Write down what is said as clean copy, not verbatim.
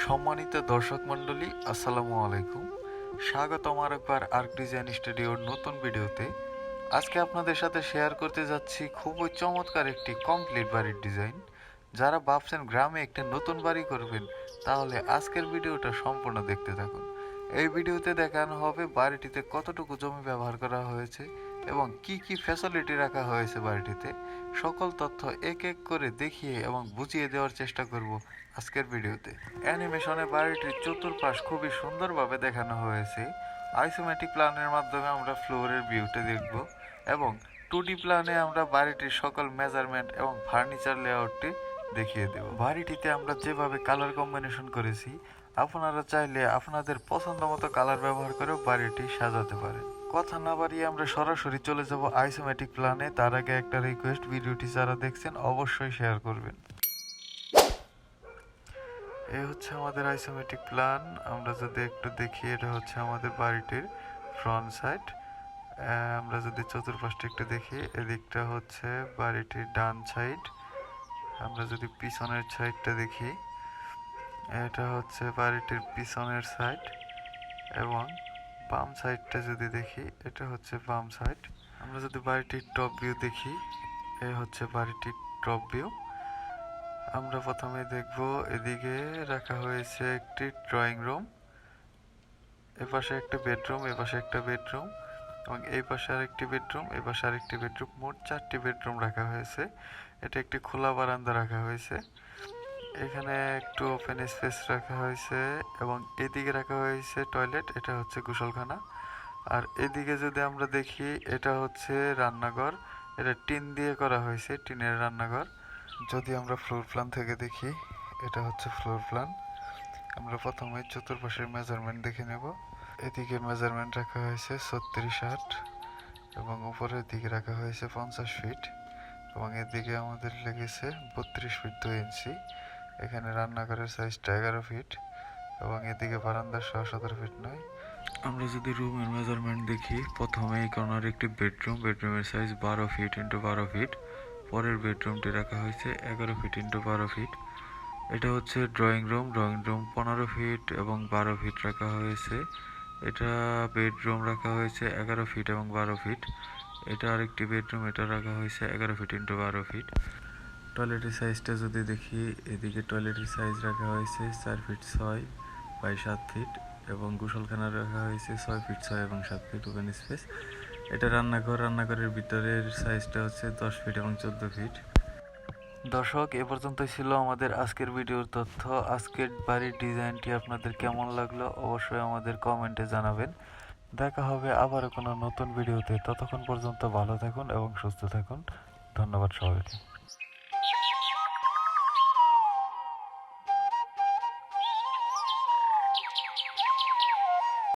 সম্মানিত দর্শক মণ্ডলী, আসসালামু আলাইকুম। স্বাগতম আরেকবার আর্ক ডিজাইন স্টুডিওর নতুন ভিডিওতে। আজকে আপনাদের সাথে শেয়ার করতে যাচ্ছি খুবই চমৎকার একটি কমপ্লিট বাড়ির ডিজাইন। যারা ভাবছেন গ্রামে একটা নতুন বাড়ি করবেন, তাহলে আজকের ভিডিওটা সম্পূর্ণ দেখতে থাকুন। এই ভিডিওতে দেখানো হবে বাড়িটিতে কতটুকু জমি ব্যবহার করা হয়েছে এবং কি কি ফ্যাসিলিটি রাখা হয়েছে বাড়িটিতে। সকল তথ্য এক এক করে দেখিয়ে এবং বুঝিয়ে দেওয়ার চেষ্টা করব আজকের ভিডিওতে। অ্যানিমেশনে বাড়িটির চতুর্পাশ খুবই সুন্দরভাবে দেখানো হয়েছে। আইসোমেট্রিক প্ল্যানের মাধ্যমে আমরা ফ্লোরের ভিউটা দেখব এবং 2D প্ল্যানে আমরা বাড়িটির সকল মেজারমেন্ট এবং ফার্নিচার লেআউটটি দেখিয়ে দেব। বাড়িটিতে আমরা যেভাবে কালার কম্বিনেশন করেছি, আপনারা চাইলে আপনাদের পছন্দ মতো কালার ব্যবহার করেও বাড়িটি সাজাতে পারেন। কথা না বাড়িয়ে আমরা সরাসরি চলে যাব আইসোমেট্রিক প্ল্যানে। তার আগে একটা রিকোয়েস্ট, ভিডিওটি যারা দেখছেন অবশ্যই শেয়ার করবেন। এই হচ্ছে আমাদের আইসোমেট্রিক প্ল্যান। আমরা যদি একটু দেখি, এটা হচ্ছে আমাদের বাড়িটির ফ্রন্ট সাইড। আমরা যদি চতুর্পাশটা একটু দেখি, এদিকটা হচ্ছে বাড়িটির ডান সাইড। আমরা যদি পিছনের সাইডটা দেখি, এটা হচ্ছে বাড়িটির পিছনের সাইড এবং বাম সাইডটা যদি দেখি, এটা হচ্ছে বাম সাইড। আমরা যদি বাড়িটির টপ ভিউ দেখি, এ হচ্ছে বাড়িটির টপ ভিউ। আমরা প্রথমে দেখব, এদিকে রাখা হয়েছে একটি ড্রয়িং রুম, এপাশে একটা বেডরুম, এপাশে একটা বেডরুম এবং এই পাশে আরেকটি বেডরুম, এই পাশে আরেকটি বেডরুম। মোট 4টি বেডরুম রাখা হয়েছে। এটা একটি খোলা বারান্দা রাখা হয়েছে। এখানে একটু ওপেন স্পেস রাখা হয়েছে এবং এদিকে রাখা হয়েছে টয়লেট, এটা হচ্ছে গোসলখানা। আর এদিকে যদি আমরা দেখি, এটা হচ্ছে রান্নাঘর। এটা টিন দিয়ে করা হয়েছে, টিনের রান্নাঘর। যদি আমরা ফ্লোর প্ল্যান থেকে দেখি, এটা হচ্ছে ফ্লোর প্ল্যান। আমরা প্রথমে চতুর্পাশের মেজারমেন্ট দেখে নেব। এদিকে মেজারমেন্ট রাখা হয়েছে 36-8 এবং উপরের দিকে রাখা হয়েছে 50 ফিট এবং এদিকে আমাদের লেগেছে 32 ফিট 2 ইঞ্চি। এখানে রান্নাঘরের সাইজটা 11 ফিট এবং এদিকে বারান্দার 17 ফিট নয়। আমরা যদি রুমের মেজারমেন্ট দেখি, প্রথমে এই কর্নারে একটি বেডরুম, বেডরুমের সাইজ 12 ফিট ইন্টু 12 ফিট। পরের বেডরুমটি রাখা হয়েছে 11 ফিট ইন্টু 12 ফিট। এটা হচ্ছে ড্রয়িং রুম, 15 ফিট এবং 12 ফিট রাখা হয়েছে। এটা বেডরুম রাখা হয়েছে 11 ফিট এবং 12 ফিট। এটা আরেকটি বেডরুম, এটা রাখা হয়েছে 11 ফিট ইন্টু 12 ফিট। টয়লেটের সাইজটা যদি দেখি, এদিকে টয়লেটের সাইজ রাখা হয়েছে 4 ফিট 6 বাই 7 ফিট এবং গোসলখানা রাখা হয়েছে 6 ফিট 6 এবং 7 ফিট ওপেন স্পেস। এটা রান্নাঘর, রান্নাঘরের ভিতরের সাইজটা হচ্ছে 10 ফিট এবং 14 ফিট। দর্শক, এ পর্যন্তই ছিল আমাদের আজকের ভিডিওর তথ্য। আজকের বাড়ির ডিজাইনটি আপনাদের কেমন লাগলো অবশ্যই আমাদের কমেন্টে জানাবেন। দেখা হবে আবারও কোনো নতুন ভিডিওতে। ততক্ষণ পর্যন্ত ভালো থাকুন এবং সুস্থ থাকুন। ধন্যবাদ সবাইকে।